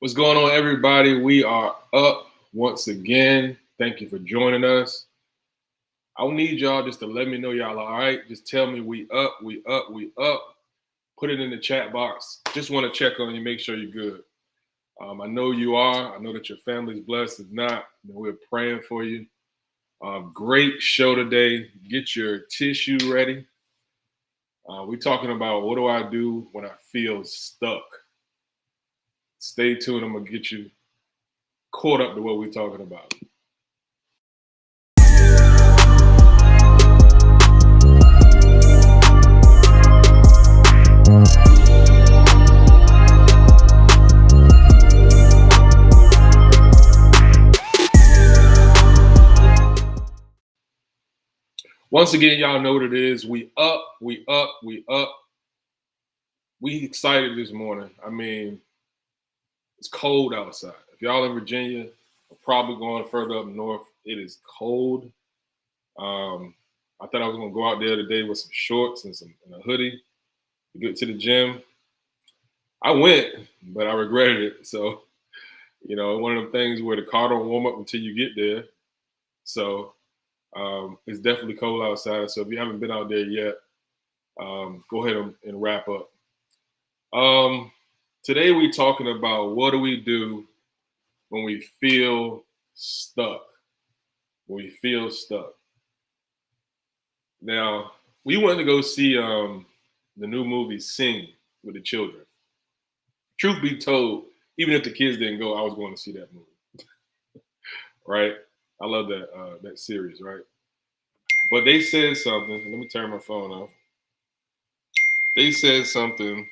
What's going on, everybody? We are up once again. Thank you for joining us. I need y'all just to let me know y'all all right. Just tell me we up, we up, we up. Put it in the chat box. Just want to check on you, make sure you're good. I know you are. I know that your family's blessed. If not, then we're praying for you. Great show today. Get your tissue ready. We're talking about what do I do when I feel stuck. Stay tuned. I'm going to get you caught up to what we're talking about. Once again, y'all know what it is. We up, we up, we up. We excited this morning. I mean, it's cold outside. If y'all in Virginia, or probably going further up north, it is cold. I thought I was gonna go out there today with some shorts and a hoodie to get to the gym. I went, but I regretted it. So, one of them things where the car don't warm up until you get there. So it's definitely cold outside. So if you haven't been out there yet, go ahead and wrap up. Today we're talking about what do we do when we feel stuck. When we feel stuck. Now, we went to go see the new movie Sing with the children. Truth be told, even if the kids didn't go, I was going to see that movie. Right? I love that series, right? But they said something. Let me turn my phone off. They said something.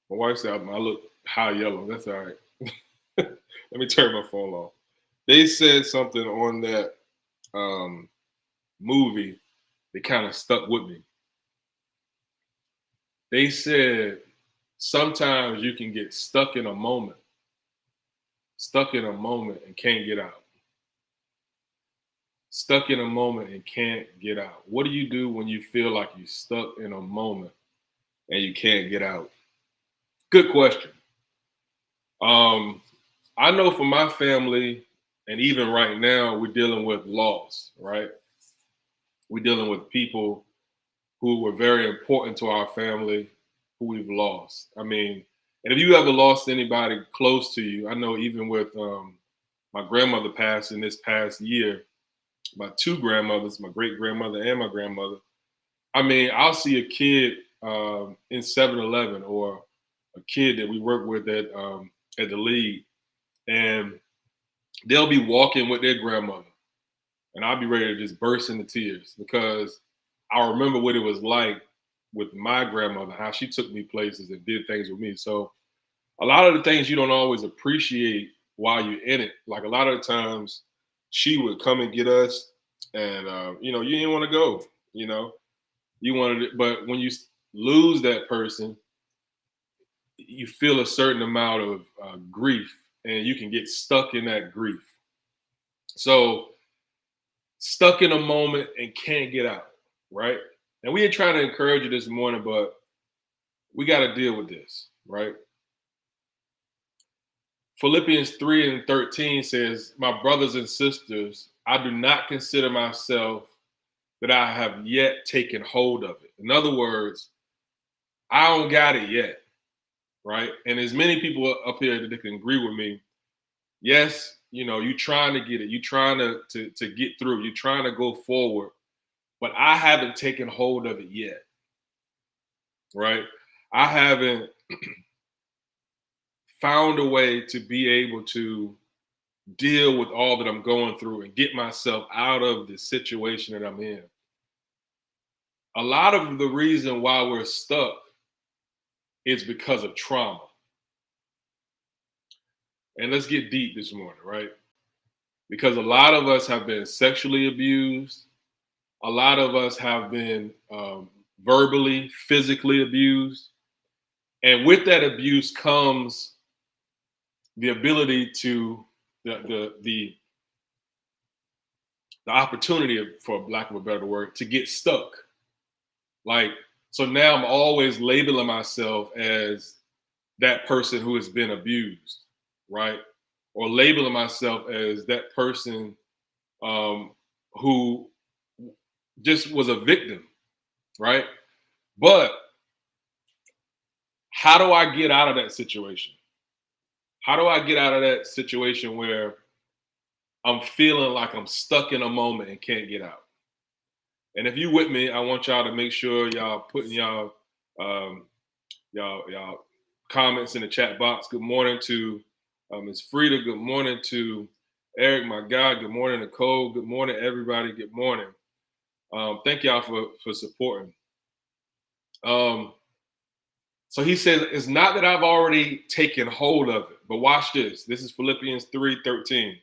My wife said I look high yellow. That's all right. Let me turn my phone off. They said something on that movie that kind of stuck with me. They said sometimes you can get stuck in a moment and can't get out. Stuck in a moment and can't get out. What do you do when you feel like you're stuck in a moment and you can't get out? Good question. I know for my family, and even right now, we're dealing with loss, right? We're dealing with people who were very important to our family who we've lost. I mean, and if you ever lost anybody close to you, I know even with my grandmother passing this past year, my two grandmothers, my great grandmother and my grandmother. I mean, I'll see a kid in 7-Eleven or a kid that we work with at the league, and they'll be walking with their grandmother, and I'll be ready to just burst into tears because I remember what it was like with my grandmother, how she took me places and did things with me. So a lot of the things you don't always appreciate while you're in it. Like a lot of the times she would come and get us and, you didn't want to go, you wanted it. But when you lose that person, you feel a certain amount of grief and you can get stuck in that grief. So stuck in a moment and can't get out, right? And we ain't trying to encourage you this morning, but we got to deal with this, right? Philippians 3:13 says, "My brothers and sisters, I do not consider myself that I have yet taken hold of it." In other words, I don't got it yet, right? And as many people up here that can agree with me, yes, you're trying to get it. You're trying to get through. You're trying to go forward. But I haven't taken hold of it yet, right? I haven't found a way to be able to deal with all that I'm going through and get myself out of the situation that I'm in. A lot of the reason why we're stuck is because of trauma. And let's get deep this morning, right? Because a lot of us have been sexually abused. A lot of us have been verbally, physically abused. And with that abuse comes the ability to, the opportunity, for lack of a better word, to get stuck. Like, so now I'm always labeling myself as that person who has been abused, right? Or labeling myself as that person who just was a victim, right? But how do I get out of that situation? How do I get out of that situation where I'm feeling like I'm stuck in a moment and can't get out? And if you with me, I want y'all to make sure y'all putting um, y'all comments in the chat box. Good morning to Ms. Frida. Good morning to Eric, my guy. Good morning, Nicole. Good morning, everybody. Good morning. Thank y'all for supporting. So he says, it's not that I've already taken hold of it, but watch this. This is Philippians 3:13.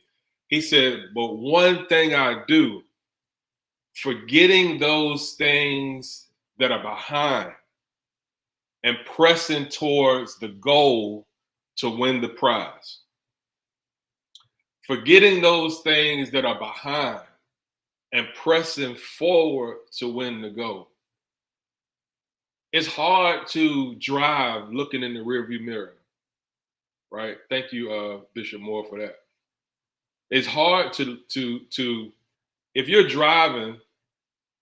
He said, but one thing I do, forgetting those things that are behind and pressing towards the goal to win the prize. Forgetting those things that are behind and pressing forward to win the goal. It's hard to drive looking in the rearview mirror, right? Thank you, Bishop Moore, for that. It's hard to if you're driving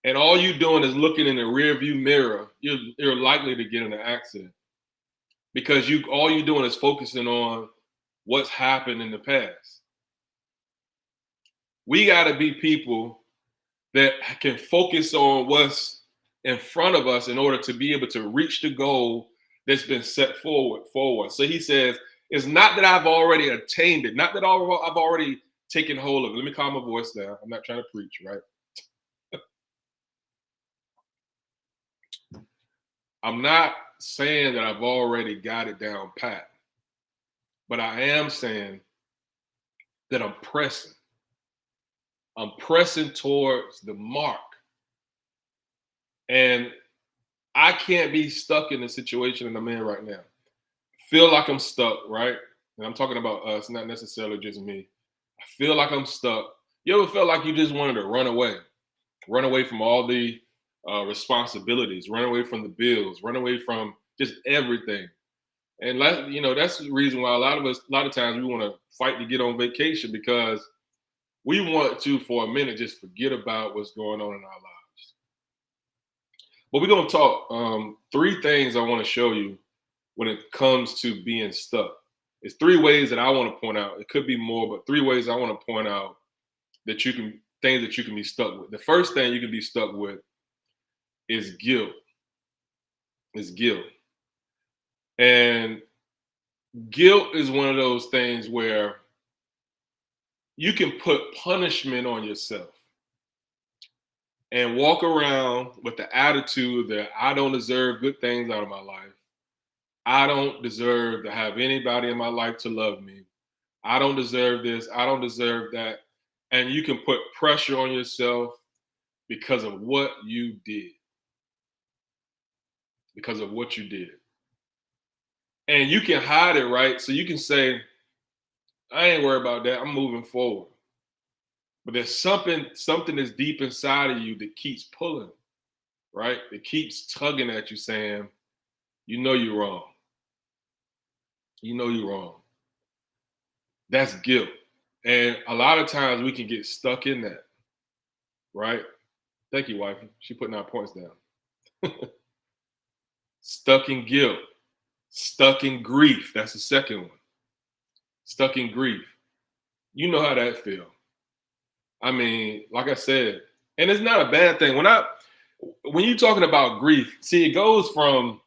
and all you're doing is looking in the rearview mirror, you're likely to get in an accident because all you're doing is focusing on what's happened in the past. We got to be people that can focus on what's in front of us in order to be able to reach the goal that's been set forward. So he says, it's not that I've already attained it, not that I've already taken hold of it. Let me calm my voice down. I'm not trying to preach, right? I'm not saying that I've already got it down pat, but I am saying that I'm pressing. I'm pressing towards the mark. And I can't be stuck in the situation that I'm in right now. Feel like I'm stuck, right? And I'm talking about us, not necessarily just me. I feel like I'm stuck. You ever felt like you just wanted to run away from all the responsibilities, run away from the bills, run away from just everything? And that's the reason why a lot of times we want to fight to get on vacation, because we want to, for a minute, just forget about what's going on in our lives. But we're going to talk 3 things I want to show you when it comes to being stuck. It's 3 ways that I want to point out. It could be more, but 3 ways I want to point out things that you can be stuck with. The first thing you can be stuck with is guilt. It's guilt. And guilt is one of those things where you can put punishment on yourself and walk around with the attitude that I don't deserve good things out of my life. I don't deserve to have anybody in my life to love me. I don't deserve this. I don't deserve that. And you can put pressure on yourself because of what you did. Because of what you did. And you can hide it, right? So you can say, I ain't worried about that. I'm moving forward. But there's something that's deep inside of you that keeps pulling, right? That keeps tugging at you saying, you know you're wrong. You know you're wrong. That's guilt. And a lot of times we can get stuck in that, right? Thank you, wifey. She putting our points down. Stuck in guilt. Stuck in grief. That's the second one. Stuck in grief. You know how that feels. I mean, like I said, and it's not a bad thing. When you're talking about grief, see, it goes from,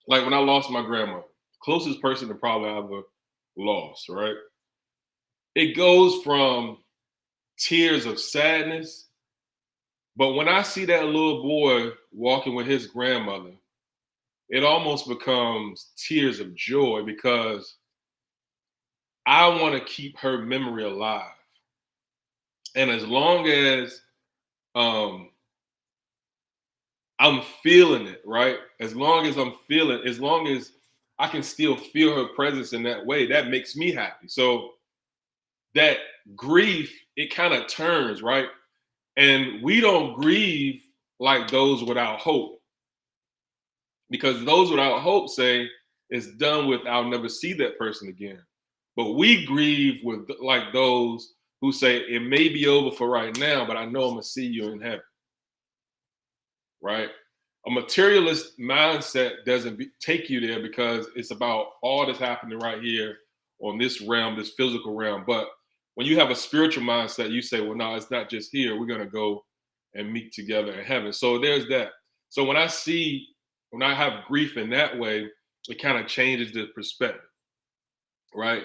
like, when I lost my grandma, closest person to probably I ever lost, right? It goes from tears of sadness, but when I see that little boy walking with his grandmother, it almost becomes tears of joy, because I want to keep her memory alive. And as long as I'm feeling it, right? As long as I can still feel her presence in that way, that makes me happy. So that grief, it kind of turns, right? And we don't grieve like those without hope. Because those without hope say, it's done with, I'll never see that person again. But we grieve with like those who say it may be over for right now, but I know I'm gonna see you in heaven, right? A materialist mindset doesn't take you there because it's about all that's happening right here on this realm, this physical realm. But when you have a spiritual mindset, you say, well, no, it's not just here. We're going to go and meet together in heaven. So there's that. So when I have grief in that way, it kind of changes the perspective, right?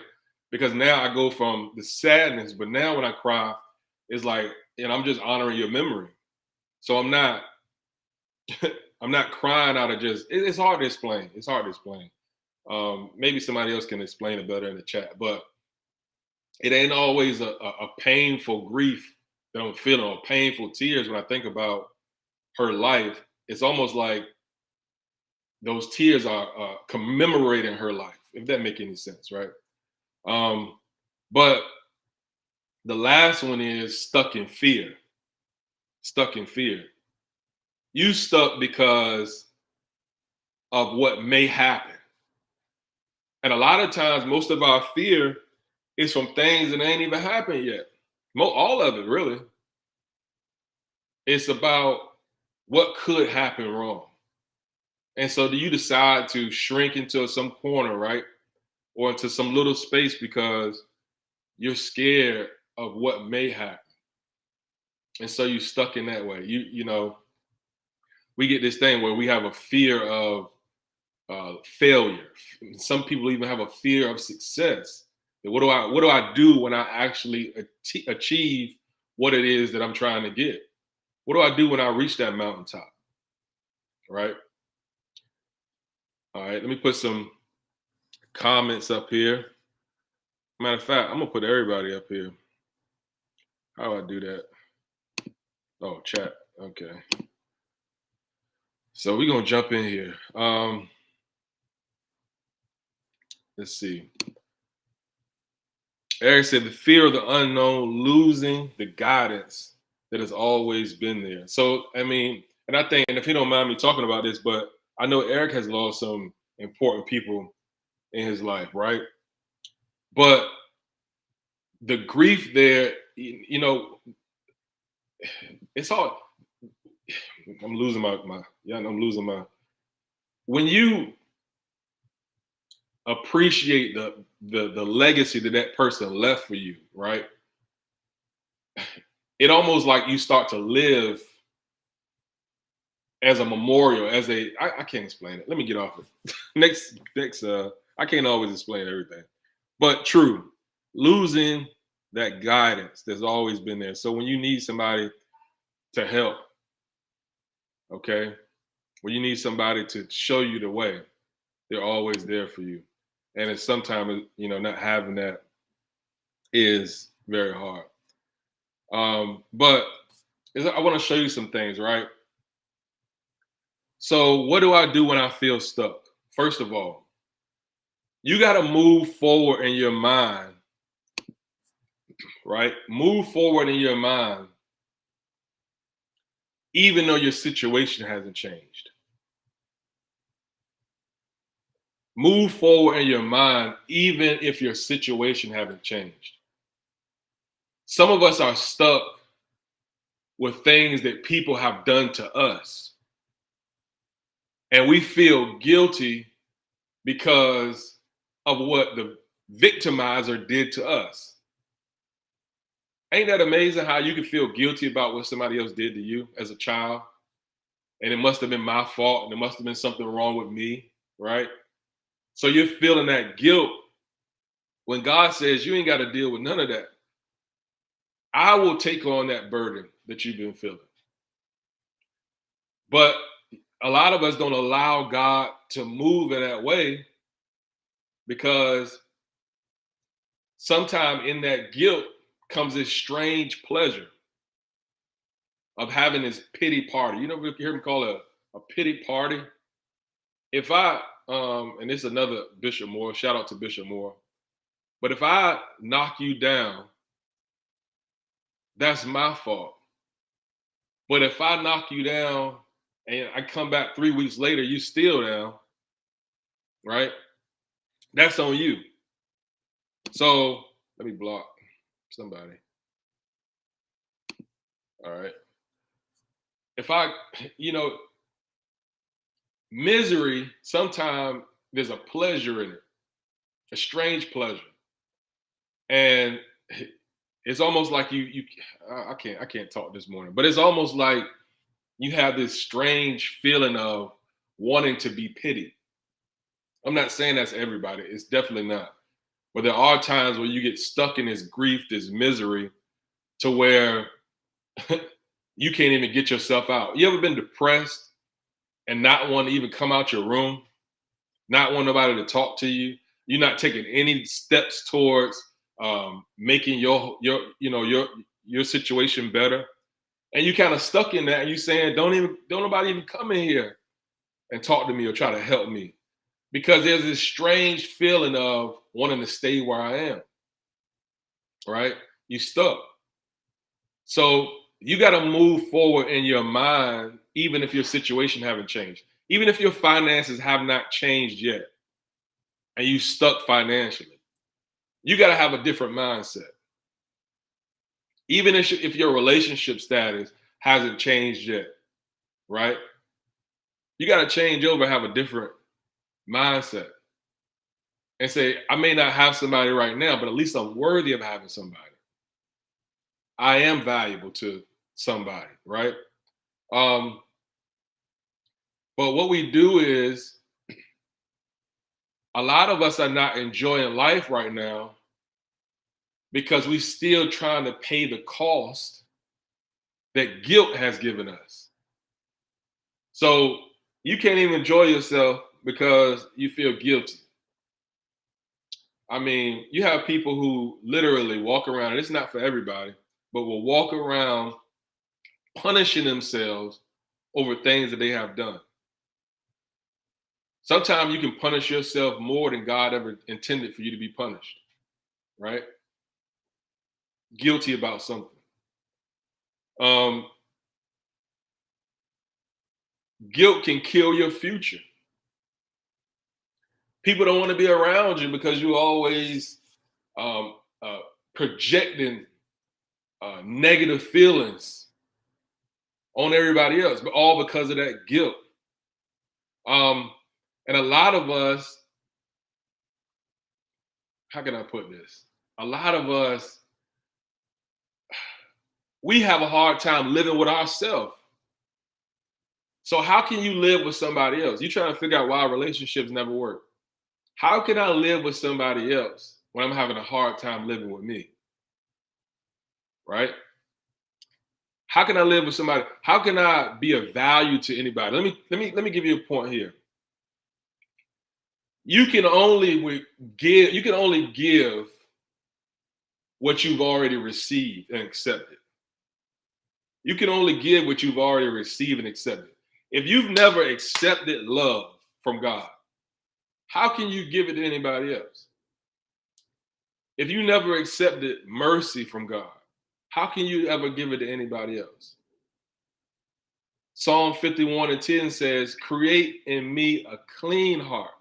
Because now I go from the sadness, but now when I cry, it's like, and I'm just honoring your memory. So I'm not I'm not crying out of just. It's hard to explain. It's hard to explain. Maybe somebody else can explain it better in the chat. But it ain't always a painful grief that I'm feeling, or painful tears when I think about her life. It's almost like those tears are commemorating her life, if that make any sense, right? But the last one is stuck in fear. Stuck in fear. You stuck because of what may happen. And a lot of times, most of our fear is from things that ain't even happened yet. All of it, really. It's about what could happen wrong. And so do you decide to shrink into some corner, right? Or into some little space because you're scared of what may happen. And so you're stuck in that way. You know, we get this thing where we have a fear of failure. Some people even have a fear of success. What do I do when I actually achieve what it is that I'm trying to get? What do I do when I reach that mountaintop? Right? All right, let me put some comments up here. Matter of fact, I'm gonna put everybody up here. How do I do that? Oh, chat. Okay. So we're gonna jump in here. Let's see. Eric said the fear of the unknown, losing the guidance that has always been there. So, I mean, and I think, and if you don't mind me talking about this, but I know Eric has lost some important people in his life, right? But the grief there, you know, it's all. I'm losing I'm losing my. When you appreciate the legacy that person left for you, right? It almost like you start to live as a memorial, I can't explain it. Let me get off it. next, I can't always explain everything. But true, losing that guidance that's always been there. So when you need somebody to help, okay, when you need somebody to show you the way, they're always there for you. And it's sometimes, you know, not having that is very hard. But I want to show you some things, right? So what do I do when I feel stuck? First of all, you got to move forward in your mind, right? Move forward in your mind, even though your situation hasn't changed. Move forward in your mind, even if your situation hasn't changed. Some of us are stuck with things that people have done to us. And we feel guilty because of what the victimizer did to us. Ain't that amazing how you can feel guilty about what somebody else did to you as a child? And it must have been my fault, and there must have been something wrong with me, right? So you're feeling that guilt when God says you ain't got to deal with none of that. I will take on that burden that you've been feeling. But a lot of us don't allow God to move in that way because sometimes in that guilt comes this strange pleasure of having this pity party. You know, you hear me call it a pity party. If I, and this is another Bishop Moore, shout out to Bishop Moore. But if I knock you down, that's my fault. But if I knock you down and I come back 3 weeks later, you still down, right? That's on you. So let me block somebody. All right. If I, you know, misery, sometimes there's a pleasure in it, a strange pleasure. And it's almost like I can't talk this morning, but it's almost like you have this strange feeling of wanting to be pitied. I'm not saying that's everybody. It's definitely not. But there are times where you get stuck in this grief, this misery, to where you can't even get yourself out. You ever been depressed and not want to even come out your room, not want nobody to talk to you? You're not taking any steps towards making your situation better, and you kind of stuck in that. And you saying, don't nobody even come in here and talk to me or try to help me, because there's this strange feeling of wanting to stay where I am. Right? You stuck. So you got to move forward in your mind, even if your situation haven't changed, even if your finances have not changed yet, and you stuck financially. You got to have a different mindset. Even if your relationship status hasn't changed yet, right? You got to change over, have a different mindset, and say, I may not have somebody right now, but at least I'm worthy of having somebody. I am valuable to somebody, right? But what we do is, a lot of us are not enjoying life right now because we still trying to pay the cost that guilt has given us. So you can't even enjoy yourself because you feel guilty. I mean, you have people who literally walk around, and it's not for everybody, but will walk around punishing themselves over things that they have done. Sometimes you can punish yourself more than God ever intended for you to be punished, right? Guilty about something. Guilt can kill your future. People don't want to be around you because you always um, projecting negative feelings on everybody else, but all because of that guilt. And a lot of us, how can I put this? A lot of us, we have a hard time living with ourselves. So how can you live with somebody else? You're trying to figure out why relationships never work. How can I live with somebody else when I'm having a hard time living with me? Right? How can I live with somebody? How can I be of value to anybody? Let me give you a point here. You can only give what you've already received and accepted. You can only give what you've already received and accepted. If you've never accepted love from God, how can you give it to anybody else? If you never accepted mercy from God, how can you ever give it to anybody else? Psalm 51:10 says, create in me a clean heart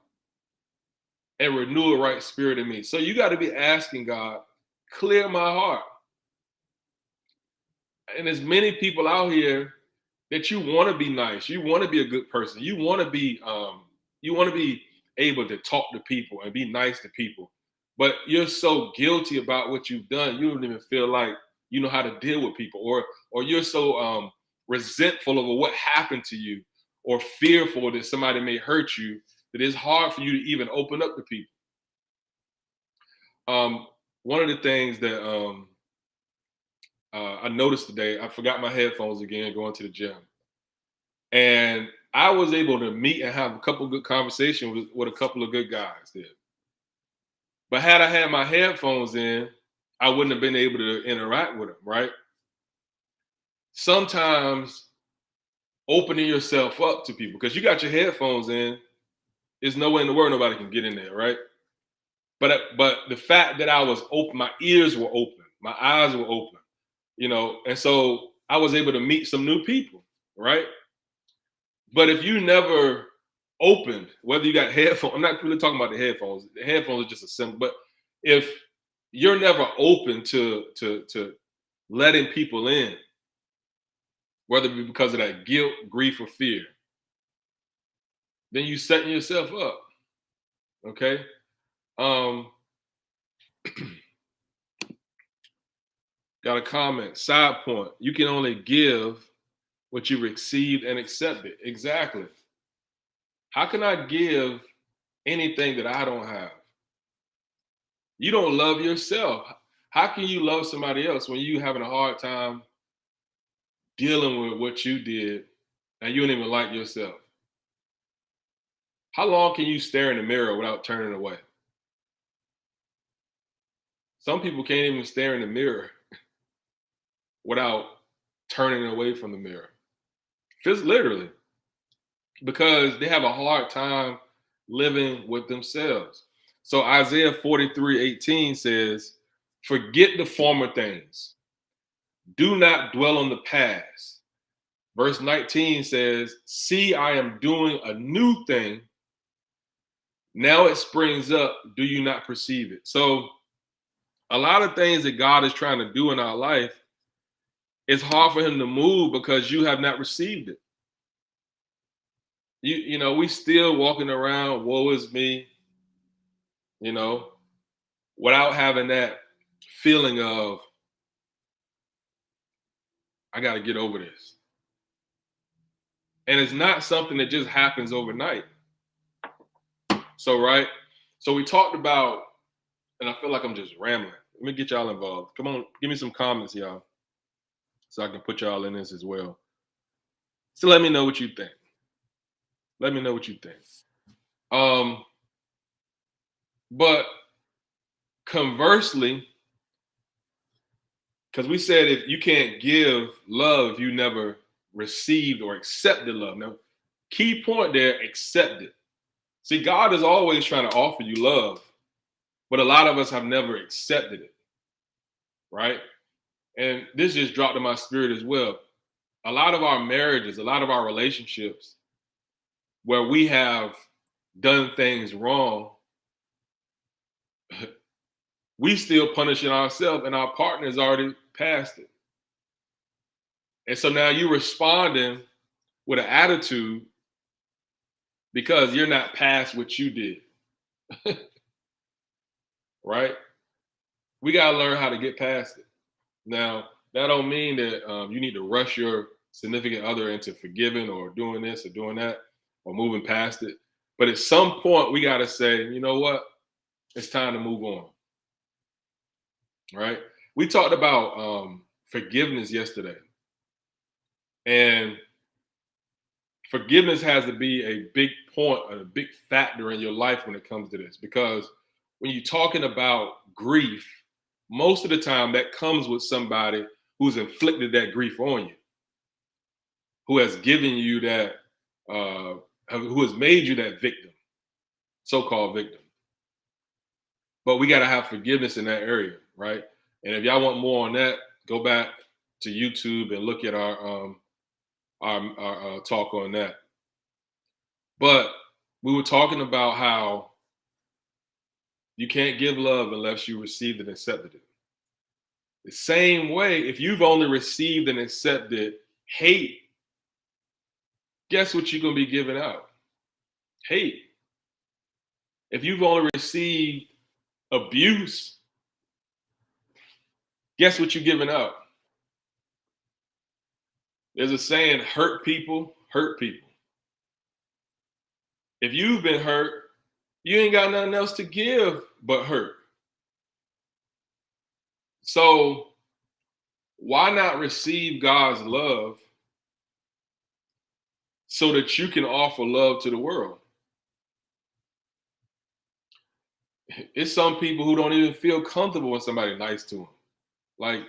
and renew a right spirit in me. So you got to be asking God, clear my heart. And there's many people out here that you want to be nice. You want to be a good person. You want to be able to talk to people and be nice to people. But you're so guilty about what you've done, you don't even feel like you know how to deal with people, or you're so resentful over what happened to you, or fearful that somebody may hurt you, that it's hard for you to even open up to people. One of the things that I noticed today, I forgot my headphones again going to the gym. And I was able to meet and have a couple good conversations with a couple of good guys there. But had I had my headphones in, I wouldn't have been able to interact with them, right? Sometimes opening yourself up to people, because you got your headphones in, there's no way in the world nobody can get in there, right? But the fact that I was open, my ears were open, my eyes were open, and so I was able to meet some new people, right? But if you never open, whether you got headphones, I'm not really talking about the headphones. The headphones are just a symbol, but if you're never open to letting people in, whether it be because of that guilt, grief, or fear, then you setting yourself up. Okay. Um, got a comment. Side point. You can only give what you received and accepted. Exactly. How can I give anything that I don't have? You don't love yourself. How can you love somebody else when you having a hard time dealing with what you did and you don't even like yourself? How long can you stare in the mirror without turning away? Some people can't even stare in the mirror without turning away from the mirror. Just literally, because they have a hard time living with themselves. So Isaiah 43:18 says, forget the former things. Do not dwell on the past. Verse 19 says, see, I am doing a new thing. Now it springs up. Do you not perceive it? So a lot of things that God is trying to do in our life, it's hard for him to move because you have not received it. You know, we still walking around, woe is me, you know, without having that feeling of, I got to get over this. And it's not something that just happens overnight. So, right. So we talked about, and I feel like I'm just rambling. Let me get y'all involved. Come on, give me some comments, y'all, so I can put y'all in this as well. So let me know what you think. Let me know what you think. But conversely, because we said if you can't give love, you never received or accepted love. Now, key point there, accept it. See, God is always trying to offer you love, but a lot of us have never accepted it, right? And this just dropped in my spirit as well. A lot of our marriages, a lot of our relationships where we have done things wrong, we still punishing ourselves and our partner's already past it. And so now you're responding with an attitude because you're not past what you did. Right? We got to learn how to get past it. Now, that don't mean that you need to rush your significant other into forgiving or doing this or doing that or moving past it. But at some point, we got to say, you know what? It's time to move on. Right? We talked about forgiveness yesterday. And forgiveness has to be a big point, a big factor in your life when it comes to this. Because when you're talking about grief, most of the time that comes with somebody who's inflicted that grief on you, who has given you that, who has made you that victim, so-called victim. But we got to have forgiveness in that area, right? And if y'all want more on that, go back to YouTube and look at our talk on that. But we were talking about how you can't give love unless you received and accepted it. The same way, if you've only received and accepted hate, guess what you're going to be giving out? Hate. If you've only received abuse, guess what you're giving out? There's a saying, hurt people hurt people. If you've been hurt, you ain't got nothing else to give but hurt. So why not receive God's love so that you can offer love to the world? It's some people who don't even feel comfortable when somebody's nice to them. Like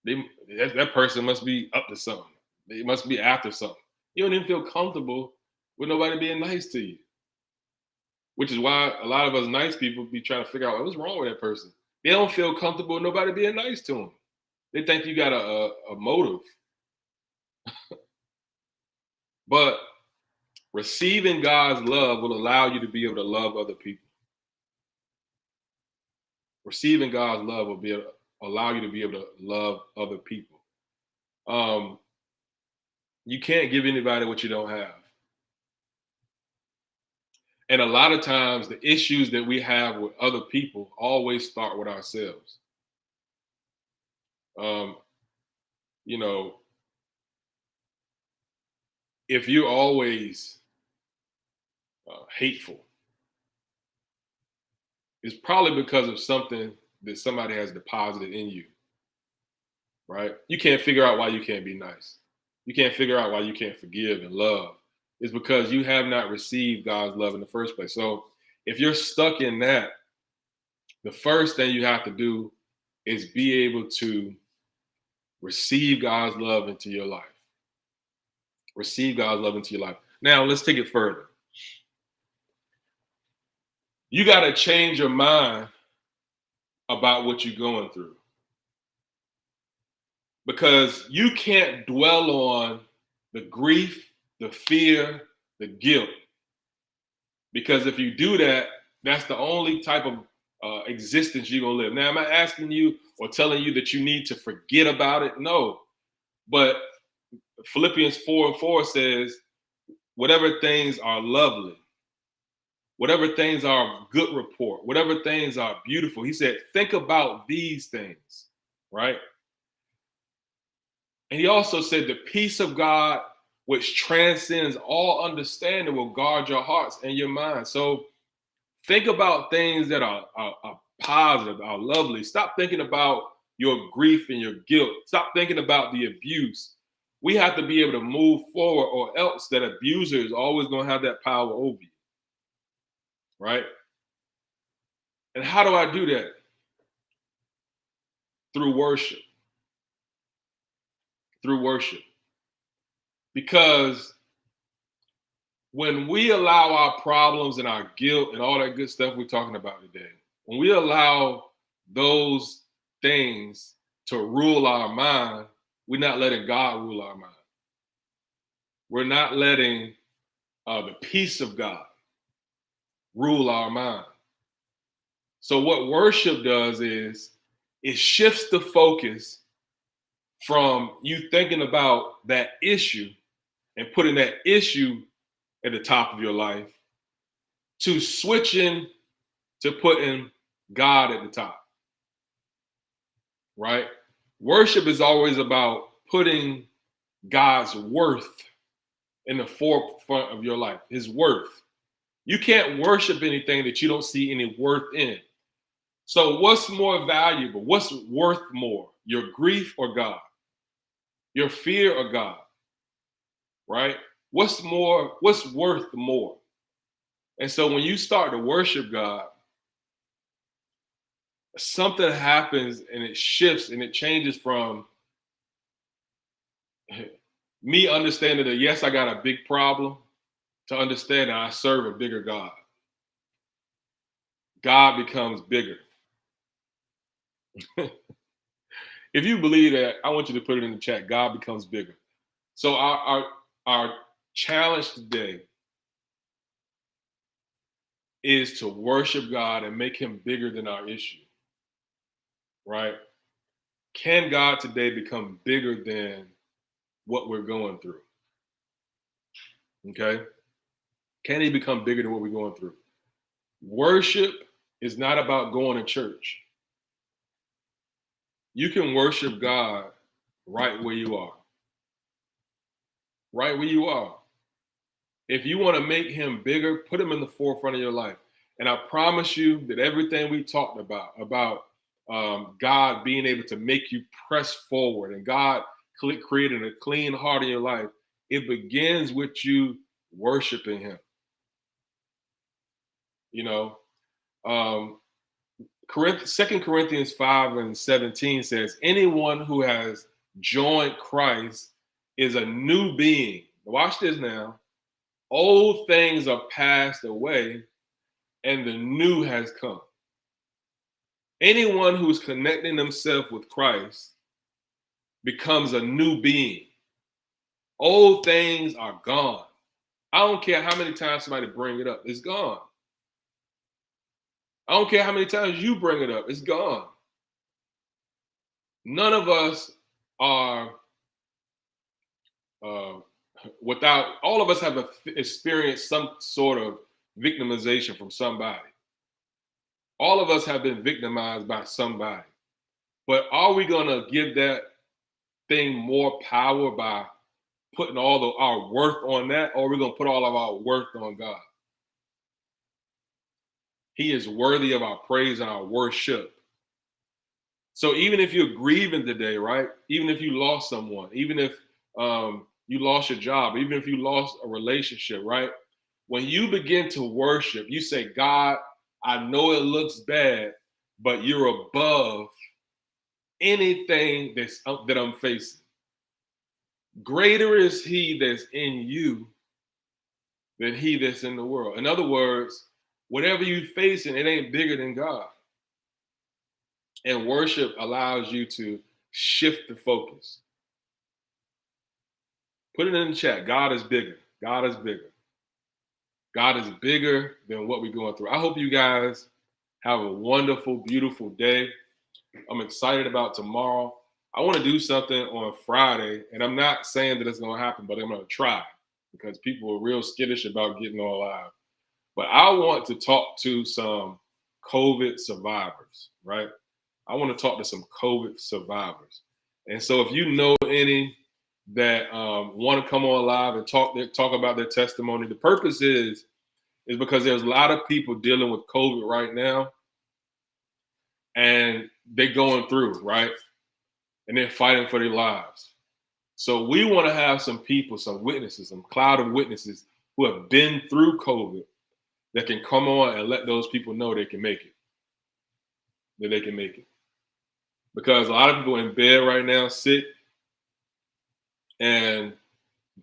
that person must be up to something. They must be after something. You don't even feel comfortable with nobody being nice to you. Which is why a lot of us nice people be trying to figure out what's wrong with that person. They don't feel comfortable with nobody being nice to them. They think you got a motive. But Receiving God's love will allow you to be able to love other people. Receiving God's love will allow you to be able to love other people. You can't give anybody what you don't have. And a lot of times the issues that we have with other people always start with ourselves. You know, if you're always hateful, it's probably because of something that somebody has deposited in you, right? You can't figure out why you can't be nice. You can't figure out why you can't forgive and love. It's because you have not received God's love in the first place. So if you're stuck in that, the first thing you have to do is be able to receive God's love into your life. Receive God's love into your life. Now, let's take it further. You got to change your mind about what you're going through. Because you can't dwell on the grief, the fear, the guilt. Because if you do that, that's the only type of existence you're going to live. Now, am I asking you or telling you that you need to forget about it? No. But Philippians 4:4 says, whatever things are lovely, whatever things are of good report, whatever things are beautiful, he said, think about these things, right? And he also said, the peace of God, which transcends all understanding, will guard your hearts and your minds. So think about things that are positive, are lovely. Stop thinking about your grief and your guilt. Stop thinking about the abuse. We have to be able to move forward, or else that abuser is always going to have that power over you, right? And how do I do that? Through worship. Through worship. Because when we allow our problems and our guilt and all that good stuff we're talking about today, when we allow those things to rule our mind, we're not letting God rule our mind. We're not letting the peace of God rule our mind. So what worship does is it shifts the focus from you thinking about that issue and putting that issue at the top of your life to switching to putting God at the top, right? Worship is always about putting God's worth in the forefront of your life, his worth. You can't worship anything that you don't see any worth in. So what's more valuable? What's worth more? Your grief or God? Your fear or God? Right? What's worth more? And so when you start to worship God, something happens and it shifts and it changes from me understanding that, yes, I got a big problem, to understand that I serve a bigger God. God becomes bigger. If you believe that, I want you to put it in the chat. God becomes bigger. So our challenge today is to worship God and make him bigger than our issue, right? Can God today become bigger than what we're going through? Okay? Can he become bigger than what we're going through? Worship is not about going to church. You can worship God right where you are. Right where you are. If you want to make him bigger, put him in the forefront of your life. And I promise you that everything we talked about God being able to make you press forward and God creating a clean heart in your life, it begins with you worshiping him. You know, 2 Corinthians 5:17 says, anyone who has joined Christ is a new being. Watch this now. Old things are passed away and the new has come. Anyone who's connecting themselves with Christ becomes a new being. Old things are gone. I don't care how many times somebody bring it up. It's gone. I don't care how many times you bring it up. It's gone. None of us are without, all of us have experienced some sort of victimization from somebody. All of us have been victimized by somebody. But are we going to give that thing more power by putting all our worth on that, or are we going to put all of our worth on God? He is worthy of our praise and our worship. So even if you're grieving today, right? Even if you lost someone, even if you lost your job, even if you lost a relationship, right? When you begin to worship, you say, God, I know it looks bad, but you're above anything that I'm facing. Greater is he that's in you than he that's in the world. In other words, whatever you're facing, it ain't bigger than God. And worship allows you to shift the focus. Put it in the chat. God is bigger. God is bigger. God is bigger than what we're going through. I hope you guys have a wonderful, beautiful day. I'm excited about tomorrow. I want to do something on Friday, and I'm not saying that it's going to happen, but I'm going to try because people are real skittish about getting on live. But I want to talk to some COVID survivors, right? I want to talk to some COVID survivors. And so if you know any that want to come on live and talk about their testimony, the purpose is because there's a lot of people dealing with COVID right now, and they're going through, right? And they're fighting for their lives. So we want to have some people, some witnesses, some cloud of witnesses who have been through COVID that can come on and let those people know they can make it. That they can make it. Because a lot of people in bed right now, sick, and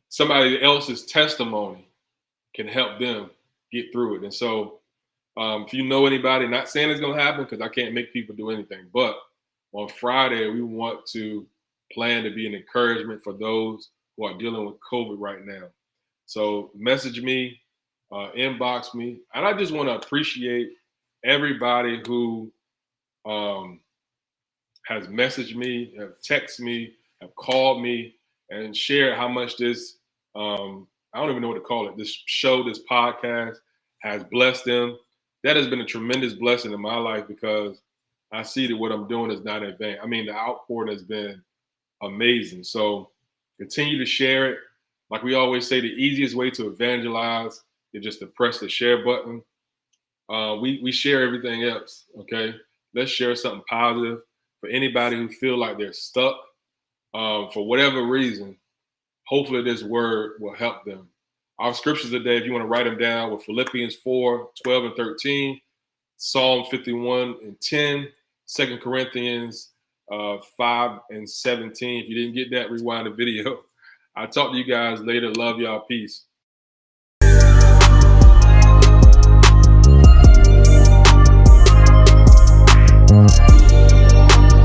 somebody else's testimony can help them get through it. And so if you know anybody, not saying it's going to happen because I can't make people do anything, but on Friday, we want to plan to be an encouragement for those who are dealing with COVID right now. So message me, inbox me. And I just want to appreciate everybody who has messaged me, have texted me, have called me, and shared how much this, I don't even know what to call it, this show, this podcast has blessed them. That has been a tremendous blessing in my life because I see that what I'm doing is not in vain. I mean, the outpouring has been amazing. So continue to share it. Like we always say, the easiest way to evangelize is just to press the share button. We share everything else, okay? Let's share something positive for anybody who feel like they're stuck for whatever reason. Hopefully this word will help them. Our scriptures today, if you want to write them down, were Philippians 4:12 and 13, Psalm 51 and 10, 2 Corinthians 5 and 17. If you didn't get that, rewind the video. I'll talk to you guys later. Love y'all. Peace.